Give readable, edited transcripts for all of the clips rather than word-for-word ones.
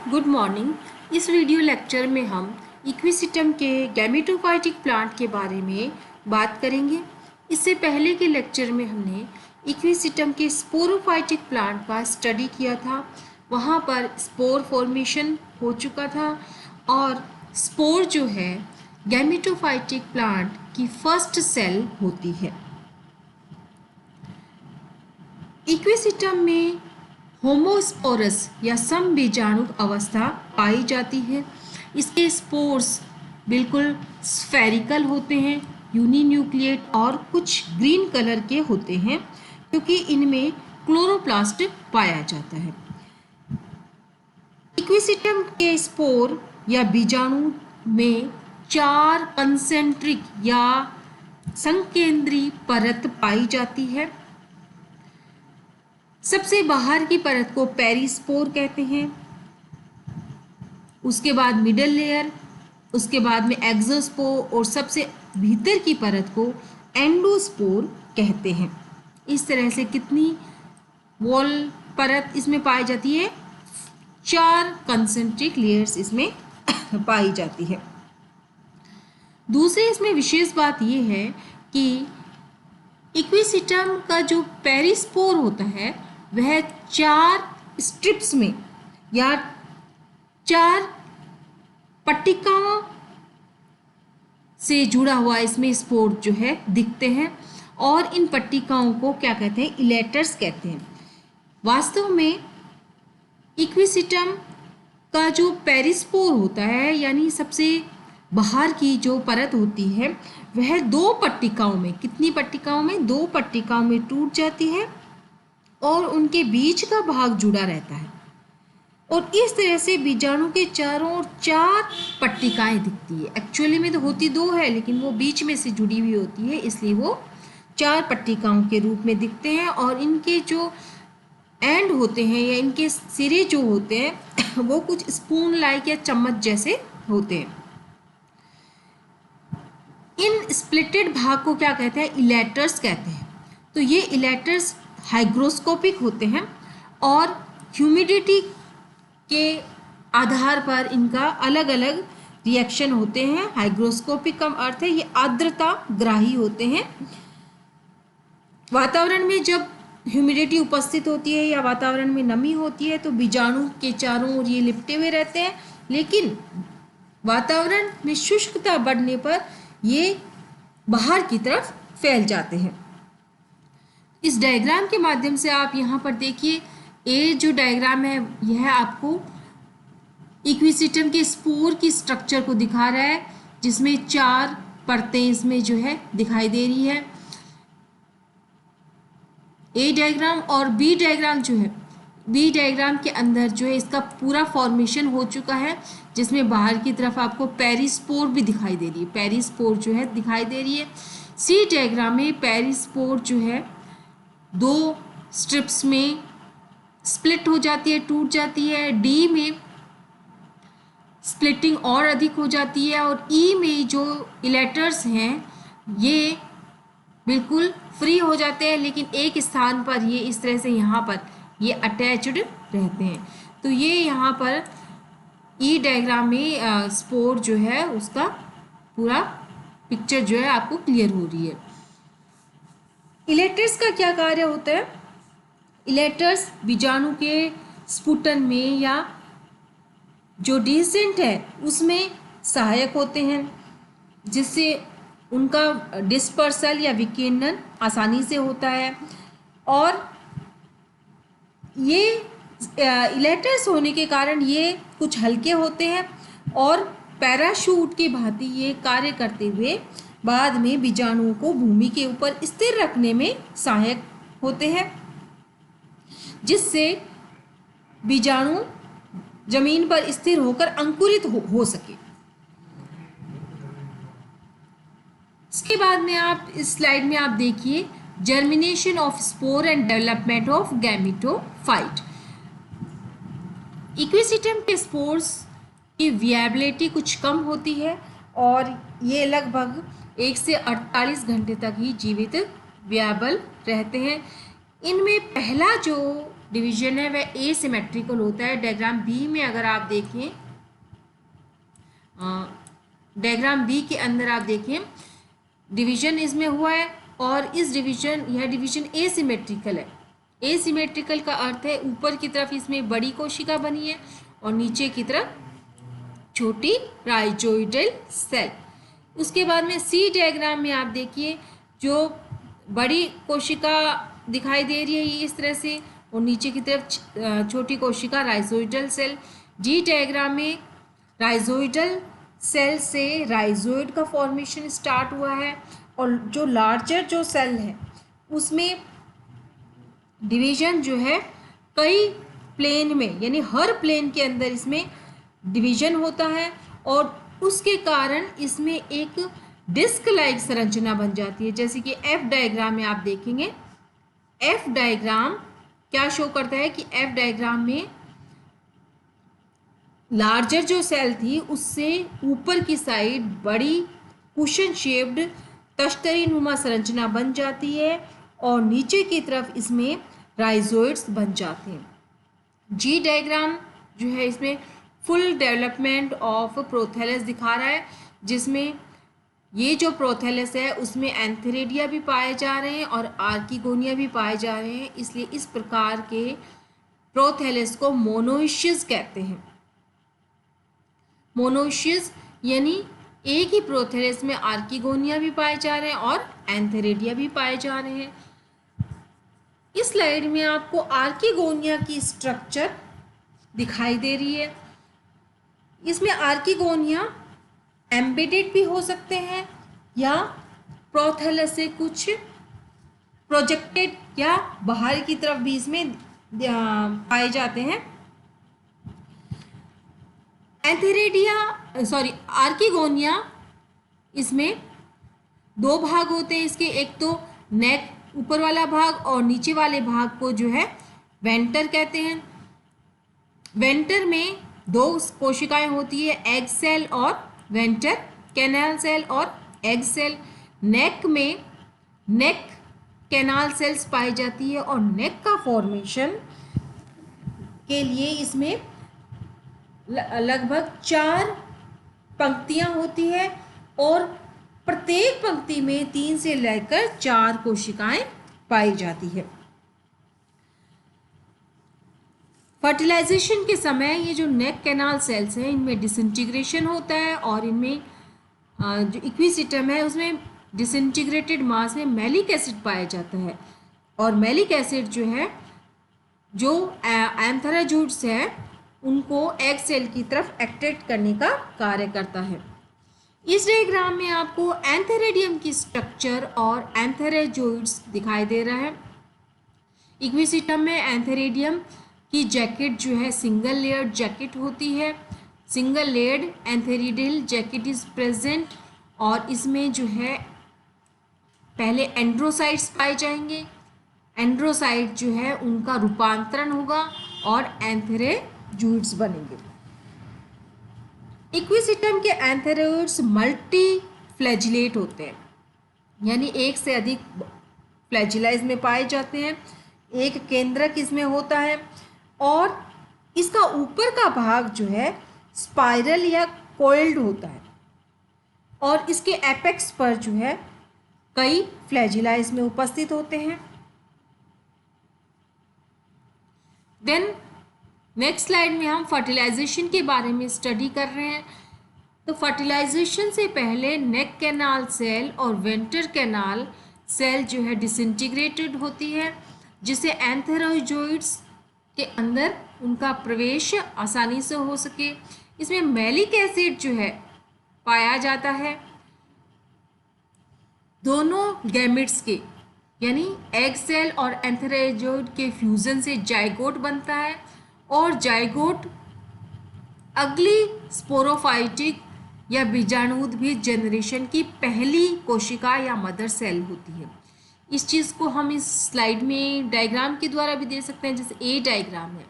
Good morning. इस video lecture में हम इक्विसिटम के गैमेटोफाइटिक प्लांट के बारे में बात करेंगे। इससे पहले के लेक्चर में हमने इक्विसिटम के स्पोरोफाइटिक प्लांट का स्टडी किया था। वहाँ पर स्पोर फॉर्मेशन हो चुका था और स्पोर जो है गैमेटोफाइटिक प्लांट की फर्स्ट सेल होती है। इक्विसिटम में होमोस्पोरस या समबीजाणु अवस्था पाई जाती है। इसके स्पोर्स बिल्कुल स्फेरिकल होते हैं, यूनिन्यूक्लिएट और कुछ ग्रीन कलर के होते हैं क्योंकि इनमें क्लोरोप्लास्ट पाया जाता है। इक्विसिटम के स्पोर या बीजाणु में 4 कंसेंट्रिक या संकेंद्री परत पाई जाती है। सबसे बाहर की परत को पेरिस्पोर कहते हैं, उसके बाद मिडल लेयर, उसके बाद में एक्सोस्पोर और सबसे भीतर की परत को एंडोस्पोर कहते हैं। इस तरह से कितनी वॉल परत इसमें पाई जाती है? 4 कंसेंट्रिक लेयर्स इसमें पाई जाती है। दूसरी इसमें विशेष बात यह है कि इक्विसिटम का जो पेरिस्पोर होता है वह 4 स्ट्रिप्स में या 4 पट्टिकाओं से जुड़ा हुआ इसमें स्पोर जो है दिखते हैं और इन पट्टिकाओं को क्या कहते हैं? इलेटर्स कहते हैं। वास्तव में इक्विसिटम का जो पेरिस्पोर होता है यानी सबसे बाहर की जो परत होती है वह 2 पट्टिकाओं में, कितनी पट्टिकाओं में? 2 पट्टिकाओं में टूट जाती है और उनके बीच का भाग जुड़ा रहता है और इस तरह से बीजाणु के चारों ओर 4 पट्टिकाएं दिखती है। एक्चुअली में तो होती 2 है लेकिन वो बीच में से जुड़ी हुई होती है, इसलिए वो 4 पट्टिकाओं के रूप में दिखते हैं और इनके जो एंड होते हैं या इनके सिरे जो होते हैं वो कुछ स्पून लाइक या चम्मच जैसे होते हैं। इन स्प्लिटेड भाग को क्या कहते हैं? इलेटर्स कहते हैं। तो ये इलेटर्स हाइग्रोस्कोपिक होते हैं और ह्यूमिडिटी के आधार पर इनका अलग अलग रिएक्शन होते हैं। हाइग्रोस्कोपिक का अर्थ है ये आर्द्रता ग्राही होते हैं। वातावरण में जब ह्यूमिडिटी उपस्थित होती है या वातावरण में नमी होती है तो बीजाणु के चारों ओर ये लिपटे हुए रहते हैं, लेकिन वातावरण में शुष्कता बढ़ने पर ये बाहर की तरफ फैल जाते हैं। इस डायग्राम के माध्यम से आप यहाँ पर देखिए, ये जो डायग्राम है यह आपको इक्विसिटम के स्पोर की स्ट्रक्चर को दिखा रहा है जिसमें 4 परतें इसमें जो है दिखाई दे रही है। ए डायग्राम और बी डायग्राम जो है, बी डायग्राम के अंदर जो है इसका पूरा फॉर्मेशन हो चुका है जिसमें बाहर की तरफ आपको पेरिस्पोर भी दिखाई दे रही है, पेरिस्पोर जो है दिखाई दे रही है। सी डायग्राम में पेरिस्पोर जो है 2 स्ट्रिप्स में स्प्लिट हो जाती है, टूट जाती है। डी में स्प्लिटिंग और अधिक हो जाती है और ई में जो इलेटर्स हैं ये बिल्कुल फ्री हो जाते हैं, लेकिन एक स्थान पर ये इस तरह से यहाँ पर ये अटैच्ड रहते हैं। तो ये यहाँ पर ई डायग्राम में स्पोर जो है उसका पूरा पिक्चर जो है आपको क्लियर हो रही है। इलेटर्स का क्या कार्य होता है? इलेटर्स बीजाणु के स्फुटन में या जो डिसेंट है उसमें सहायक होते हैं जिससे उनका डिस्पर्सल या विकिरणन आसानी से होता है। और ये इलेटर्स होने के कारण ये कुछ हल्के होते हैं और पैराशूट की भांति ये कार्य करते हुए बाद में बीजाणुओं को भूमि के ऊपर स्थिर रखने में सहायक होते हैं जिससे बीजाणु जमीन पर स्थिर होकर अंकुरित हो सके। इसके बाद में आप इस स्लाइड में आप देखिए germination of spore and development of gametophyte. Equisetum के स्पोर्स की विएबिलिटी कुछ कम होती है और ये लगभग 1 से 48 घंटे तक ही जीवित विएबल रहते हैं। इनमें पहला जो डिवीजन है वह एसिमेट्रिकल होता है। डायग्राम बी में अगर आप देखें, डायग्राम बी के अंदर आप देखें डिवीजन इसमें हुआ है और यह डिवीजन एसिमेट्रिकल है। एसिमेट्रिकल का अर्थ है ऊपर की तरफ इसमें बड़ी कोशिका बनी है और नीचे की तरफ छोटी राइजोइडल सेल। उसके बाद में सी डायग्राम में आप देखिए जो बड़ी कोशिका दिखाई दे रही है ये इस तरह से और नीचे की तरफ छोटी कोशिका राइजोइडल सेल। डी डायग्राम में राइजोइडल सेल से राइजोइड का फॉर्मेशन स्टार्ट हुआ है और जो लार्जर जो सेल है उसमें डिवीजन जो है कई प्लेन में, यानी हर प्लेन के अंदर इसमें डिवीजन होता है और उसके कारण इसमें एक डिस्क लाइक संरचना बन जाती है। जैसे कि एफ डायग्राम में आप देखेंगे, एफ डायग्राम क्या शो करता है कि एफ डायग्राम में लार्जर जो सेल थी उससे ऊपर की साइड बड़ी कुशन शेप्ड तश्तरी नुमा संरचना बन जाती है और नीचे की तरफ इसमें राइजोइड्स बन जाते हैं। जी डायग्राम जो है इसमें फुल डेवलपमेंट ऑफ प्रोथैलस दिखा रहा है, जिसमें ये जो प्रोथैलस है उसमें एंथेरेडिया भी पाए जा रहे हैं और आर्किगोनिया भी पाए जा रहे हैं, इसलिए इस प्रकार के प्रोथैलस को मोनोइशियस कहते हैं। मोनोइशियस यानी एक ही प्रोथैलस में आर्किगोनिया भी पाए जा रहे हैं और एंथेरेडिया भी पाए जा रहे हैं। इस स्लाइड में आपको आर्किगोनिया की स्ट्रक्चर दिखाई दे रही है। इसमें आर्किगोनिया एम्बेडेड भी हो सकते हैं या प्रोथैलस से कुछ प्रोजेक्टेड या बाहर की तरफ भी इसमें पाए जाते हैं। आर्किगोनिया इसमें दो भाग होते हैं इसके, एक तो नेक ऊपर वाला भाग और नीचे वाले भाग को जो है वेंटर कहते हैं। वेंटर में दो कोशिकाएं होती है, एग सेल और वेंटर कैनाल सेल और एग सेल। नेक में नेक कैनाल सेल्स पाई जाती है और नेक का फॉर्मेशन के लिए इसमें लगभग 4 पंक्तियां होती है और प्रत्येक पंक्ति में 3 से लेकर 4 कोशिकाएं पाई जाती है। फर्टिलाइजेशन के समय ये जो नेक कैनाल सेल्स हैं इनमें डिसइंटीग्रेशन होता है और इनमें जो इक्विसिटम है उसमें डिसइंटीग्रेटेड मास में मैलिक एसिड पाया जाता है और मैलिक एसिड जो है जो एंथेराजोइड्स है उनको एग सेल की तरफ अट्रैक्ट करने का कार्य करता है। इस डायग्राम में आपको एंथेरेडियम की स्ट्रक्चर और एंथेराजोइड्स दिखाई दे रहा है। इक्विसिटम में एंथेरेडियम की जैकेट जो है सिंगल लेयर्ड जैकेट होती है। Single layered antheridial jacket is present और इसमें जो है पहले एंड्रोसाइट्स पाए जाएंगे। एंड्रोसाइट जो है उनका रूपांतरण होगा और एंथेराजोइड्स बनेंगे। इक्विसिटम के एंथेराजोइड्स मल्टी फ्लैजिलेट होते हैं, यानी एक से अधिक फ्लैजिलाइज में पाए जाते हैं। एक केंद्रक इसमें होता है और इसका ऊपर का भाग जो है स्पाइरल या कोइल्ड होता है और इसके एपेक्स पर जो है कई फ्लैजिला में उपस्थित होते हैं। देन नेक्स्ट स्लाइड में हम फर्टिलाइजेशन के बारे में स्टडी कर रहे हैं। तो फर्टिलाइजेशन से पहले नेक कैनाल सेल और वेंटर कैनाल सेल जो है डिसइंटीग्रेटेड होती है, जिससे एंथेराजोइड्स के अंदर उनका प्रवेश आसानी से हो सके। इसमें मैलिक एसिड जो है पाया जाता है दोनों गैमेट्स के, यानी एग सेल और एंथेराजोइड के फ्यूजन से जाइगोट बनता है और जाइगोट अगली स्पोरोफाइटिक या बीजाणुउद्भिद जनरेशन की पहली कोशिका या मदर सेल होती है। इस चीज़ को हम इस स्लाइड में डायग्राम के द्वारा भी दे सकते हैं। जैसे ए डायग्राम है,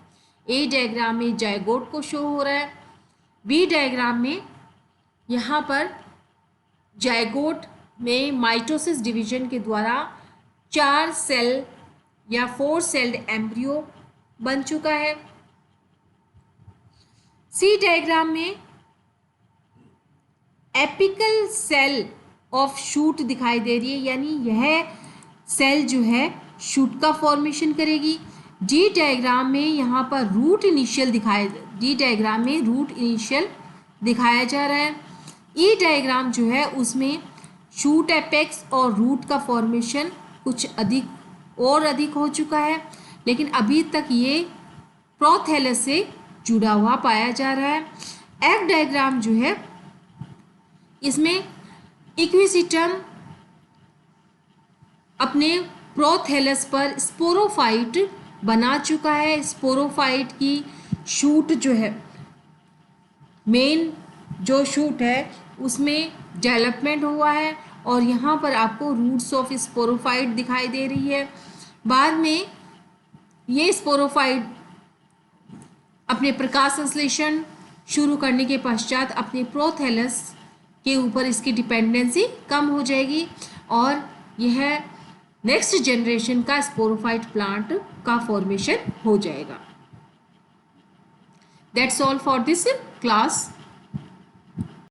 ए डायग्राम में जाइगोट को शो हो रहा है। बी डायग्राम में यहाँ पर जाइगोट में माइटोसिस डिवीजन के द्वारा 4 सेल या 4 सेल्ड एम्ब्रियो बन चुका है। सी डायग्राम में एपिकल सेल ऑफ शूट दिखाई दे रही है, यानी यह सेल जो है शूट का फॉर्मेशन करेगी। डी डायग्राम में यहाँ पर रूट इनिशियल दिखाया जा रहा है। ई डायग्राम जो है उसमें शूट एपेक्स और रूट का फॉर्मेशन कुछ अधिक हो चुका है, लेकिन अभी तक ये प्रोथैलस से जुड़ा हुआ पाया जा रहा है। एफ डायग्राम जो है इसमें इक्विसिटम अपने प्रोथैलस पर स्पोरोफाइट बना चुका है। स्पोरोफाइट की शूट जो है, मेन जो शूट है उसमें डेवलपमेंट हुआ है और यहाँ पर आपको रूट्स ऑफ स्पोरोफाइट दिखाई दे रही है। बाद में ये स्पोरोफाइट अपने प्रकाश संश्लेषण शुरू करने के पश्चात अपने प्रोथैलस के ऊपर इसकी डिपेंडेंसी कम हो जाएगी और यह नेक्स्ट जनरेशन का स्पोरोफाइट प्लांट का फॉर्मेशन हो जाएगा। That's all for this class.